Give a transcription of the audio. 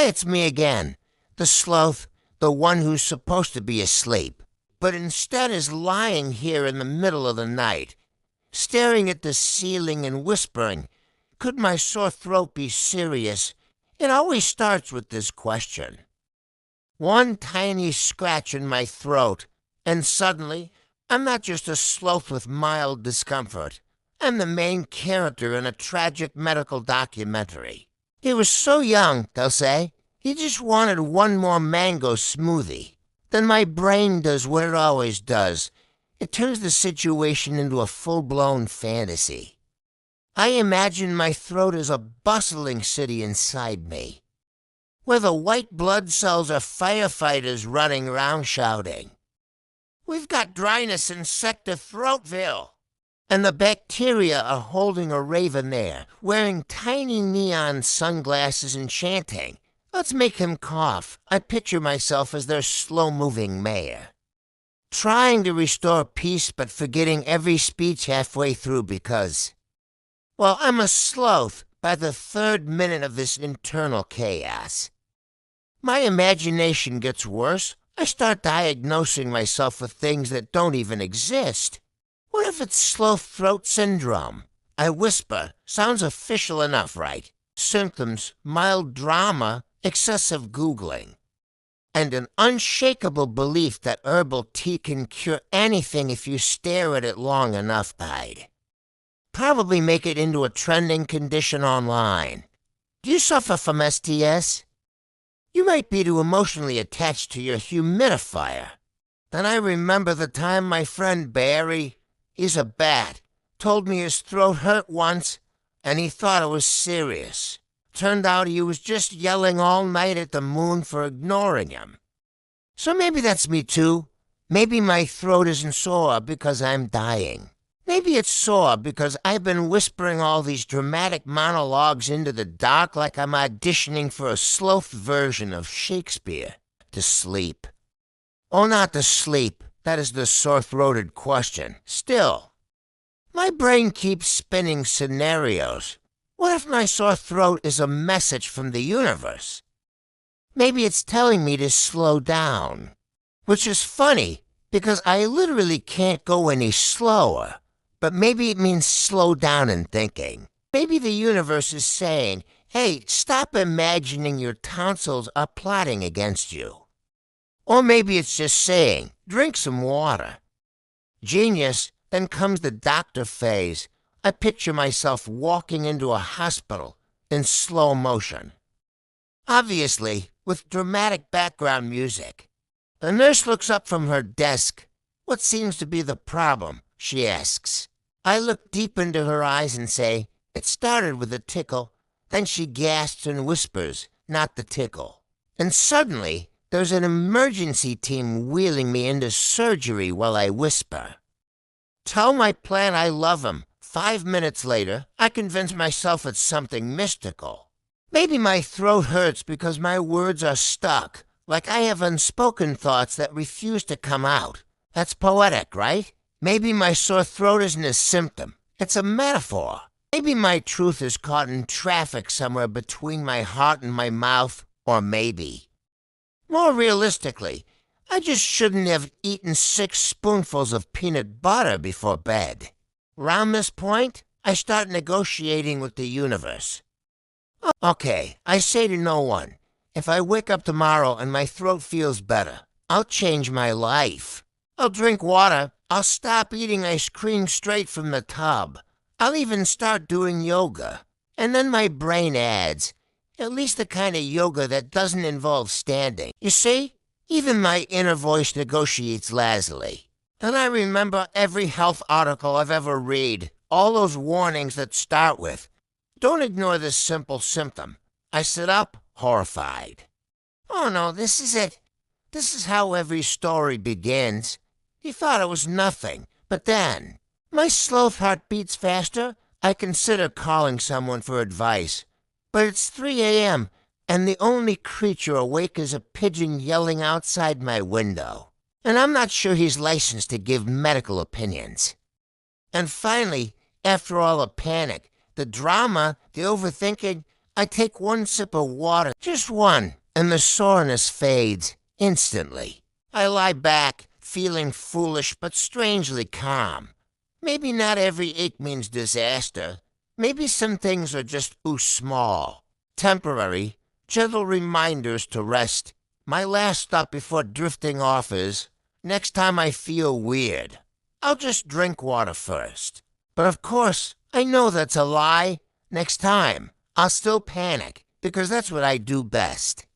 it's me again, the sloth, the one who's supposed to be asleep, but instead is lying here in the middle of the night, staring at the ceiling and whispering, could my sore throat be serious? It always starts with this question. One tiny scratch in my throat, and suddenly, I'm not just a sloth with mild discomfort. I'm the main character in a tragic medical documentary. He was so young, they'll say. He just wanted one more mango smoothie. Then my brain does what it always does. It turns the situation into a full-blown fantasy. I imagine my throat is a bustling city inside me, where the white blood cells are firefighters running around shouting, "We've got dryness in Sector Throatville!" And the bacteria are holding a raven there, wearing tiny neon sunglasses and chanting, "Let's make him cough." I picture myself as their slow-moving mayor, trying to restore peace but forgetting every speech halfway through because, well, I'm a sloth by the third minute of this internal chaos. My imagination gets worse. I start diagnosing myself with things that don't even exist. What if it's sloth throat syndrome? I whisper. Sounds official enough, right? Symptoms, mild drama, excessive Googling, and an unshakable belief that herbal tea can cure anything if you stare at it long enough, I'd probably make it into a trending condition online. Do you suffer from STS? You might be too emotionally attached to your humidifier. Then I remember the time my friend Barry, he's a bat, told me his throat hurt once, and he thought it was serious. Turned out he was just yelling all night at the moon for ignoring him. So maybe that's me too. Maybe my throat isn't sore because I'm dying. Maybe it's sore because I've been whispering all these dramatic monologues into the dark like I'm auditioning for a sloth version of Shakespeare. To sleep. Oh, not to sleep. That is the sore-throated question. Still, my brain keeps spinning scenarios. What if my sore throat is a message from the universe? Maybe it's telling me to slow down. Which is funny, because I literally can't go any slower. But maybe it means slow down in thinking. Maybe the universe is saying, hey, stop imagining your tonsils are plotting against you. Or maybe it's just saying, drink some water. Genius, then comes the doctor phase. I picture myself walking into a hospital in slow motion. Obviously, with dramatic background music. The nurse looks up from her desk. What seems to be the problem? She asks. I look deep into her eyes and say, it started with a tickle. Then she gasps and whispers, not the tickle. And suddenly, there's an emergency team wheeling me into surgery while I whisper. Tell my plant I love him. 5 minutes later, I convince myself it's something mystical. Maybe my throat hurts because my words are stuck, like I have unspoken thoughts that refuse to come out. That's poetic, right? Maybe my sore throat isn't a symptom. It's a metaphor. Maybe my truth is caught in traffic somewhere between my heart and my mouth, or maybe. More realistically, I just shouldn't have eaten 6 spoonfuls of peanut butter before bed. Round this point, I start negotiating with the universe. Okay, I say to no one, if I wake up tomorrow and my throat feels better, I'll change my life. I'll drink water. I'll stop eating ice cream straight from the tub. I'll even start doing yoga. And then my brain adds, at least the kind of yoga that doesn't involve standing. You see, even my inner voice negotiates lazily. Then I remember every health article I've ever read, all those warnings that start with, don't ignore this simple symptom. I sit up, horrified. Oh no, this is it. This is how every story begins. You thought it was nothing, but then, my sloth heart beats faster. I consider calling someone for advice. But it's 3 a.m., and the only creature awake is a pigeon yelling outside my window. And I'm not sure he's licensed to give medical opinions. And finally, after all the panic, the drama, the overthinking, I take one sip of water, just one, and the soreness fades instantly. I lie back, feeling foolish but strangely calm. Maybe not every ache means disaster. Maybe some things are just too small. Temporary, gentle reminders to rest. My last stop before drifting off is, next time I feel weird, I'll just drink water first. But of course, I know that's a lie. Next time, I'll still panic, because that's what I do best.